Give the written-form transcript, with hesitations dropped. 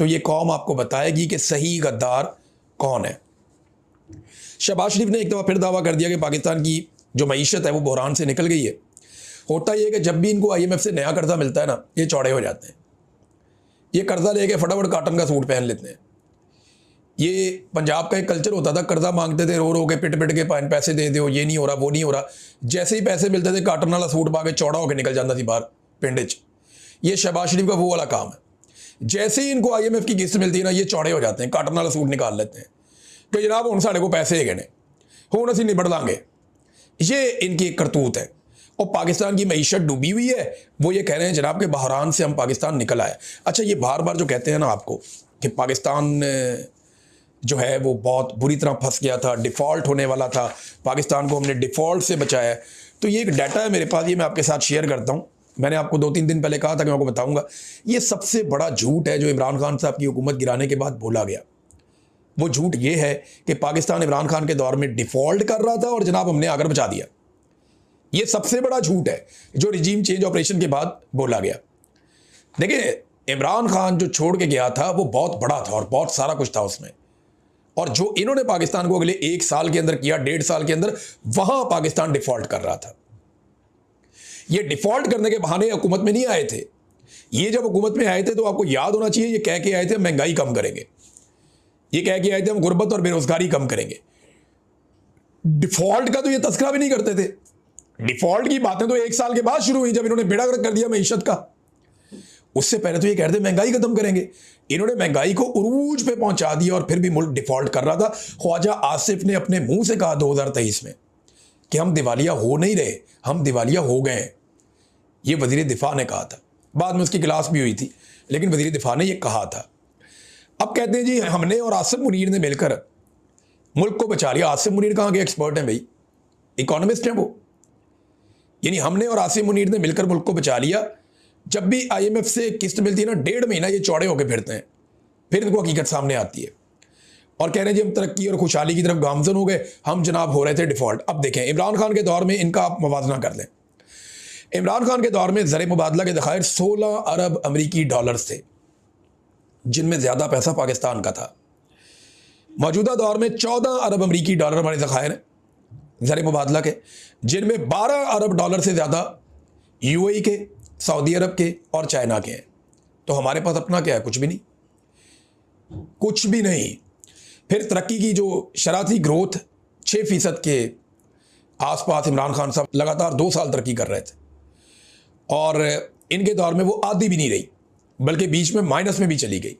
तो ये कौम आपको बताएगी कि सही गद्दार कौन है। शहबाज शरीफ ने एक दफ़ा फिर दावा कर दिया कि पाकिस्तान की जो मईशत है वो बहरान से निकल गई है। होता ये है कि जब भी इनको IMF से नया कर्जा मिलता है ना, ये चौड़े हो जाते हैं। ये कर्जा लेके फटाफट कॉटन का सूट पहन लेते हैं। ये पंजाब का एक कल्चर होता था, कर्जा मांगते थे रो रो के, पिट पिट के, पैसे दे दो, ये नहीं हो रहा, वो नहीं हो रहा। जैसे ही पैसे मिलते थे कॉटन वाला सूट पा के चौड़ा होकर निकल जाता थी बाहर पिंड च। ये शहबाज शरीफ का वो वाला काम है। जैसे ही इनको IMF की किस्त मिलती है ना, ये चौड़े हो जाते हैं, कॉटन वाला सूट निकाल लेते हैं कि जनाब हुण साढ़े को पैसे है ने, हुण असीं निबड़ लांगे। ये इनकी एक करतूत है। और पाकिस्तान की मईशत डूबी हुई है, वो ये कह रहे हैं जनाब कि बहरान से हम पाकिस्तान निकल आए। अच्छा, ये बार बार जो कहते हैं ना आपको कि पाकिस्तान जो है वो बहुत बुरी तरह फंस गया था, डिफ़ॉल्ट होने वाला था, पाकिस्तान को हमने डिफ़ॉल्ट से बचाया है, तो ये एक डाटा है मेरे पास, ये मैं आपके साथ शेयर करता हूँ। मैंने आपको 2-3 दिन पहले कहा था कि मैं आपको बताऊँगा। ये सबसे बड़ा झूठ है जो इमरान खान साहब की हुकूमत गिराने के बाद बोला गया। वो झूठ ये है कि पाकिस्तान इमरान खान के दौर में डिफ़ॉल्ट कर रहा था और जनाब हमने आकर बचा दिया। ये सबसे बड़ा झूठ है जो रिजीम चेंज ऑपरेशन के बाद बोला गया। देखिए, इमरान खान जो छोड़ के गया था वो बहुत बड़ा था और बहुत सारा कुछ था उसमें, और जो इन्होंने पाकिस्तान को अगले 1 साल के अंदर किया, 1.5 साल के अंदर, वहां पाकिस्तान डिफ़ॉल्ट कर रहा था। ये डिफ़ॉल्ट करने के बहाने हुकूमत में नहीं आए थे। ये जब हुकूमत में आए थे तो आपको याद होना चाहिए, ये कह के आए थे महंगाई कम करेंगे, ये कह के आए थे हम गुर्बत और बेरोजगारी कम करेंगे। डिफ़ॉल्ट का तो ये तस्करा भी नहीं करते थे। डिफ़ॉल्ट की बातें तो 1 साल के बाद शुरू हुई जब इन्होंने बेड़ा गर्क कर दिया मईशत का। उससे पहले तो ये कह रहे थे महंगाई खत्म करेंगे। इन्होंने महंगाई को उरूज पे पहुंचा दिया और फिर भी मुल्क डिफ़ॉल्ट कर रहा था। ख्वाजा आसिफ ने अपने मुंह से कहा 2023 में कि हम दिवालिया हो नहीं रहे, हम दिवालिया हो गए हैं। ये वज़ीर दिफा ने कहा था, बाद में उसकी क्लास भी हुई थी, लेकिन वज़ीर दिफा ने यह कहा था। अब कहते हैं जी हमने और आसिफ मुनीर ने मिलकर मुल्क को बचा लिया। आसिफ मुनीर कहाँ के एक्सपर्ट हैं भाई, इकोनॉमिस्ट हैं वो। यानी हमने और आसिफ मुनीर ने मिलकर मुल्क को बचा लिया। जब भी IMF से किस्त मिलती है ना, 1.5 महीना ये चौड़े होकर फिरते हैं, फिर इनको हकीकत सामने आती है और कह रहे हैं जी हम तरक्की और खुशहाली की तरफ गामजन हो गए, हम जनाब हो रहे थे डिफ़ॉल्ट। अब देखें, इमरान खान के दौर में इनका आप मवाजना कर लें। इमरान खान के दौर में ज़र मुबादला के ज़खायर 16 अरब अमरीकी डॉलर्स थे, जिनमें ज़्यादा पैसा पाकिस्तान का था। मौजूदा दौर में 14 अरब अमरीकी डॉलर हमारे ज़खायर हैं ज़र मुबादला के, जिनमें 12 अरब डॉलर से ज़्यादा UAE के, सऊदी अरब के और चाइना के हैं। तो हमारे पास अपना क्या है? कुछ भी नहीं, कुछ भी नहीं। फिर तरक्की की जो शरह थी, ग्रोथ 6% के आसपास इमरान खान साहब लगातार 2 साल तरक्की कर रहे थे, और इनके दौर में वो आधी भी नहीं रही, बल्कि बीच में माइनस में भी चली गई।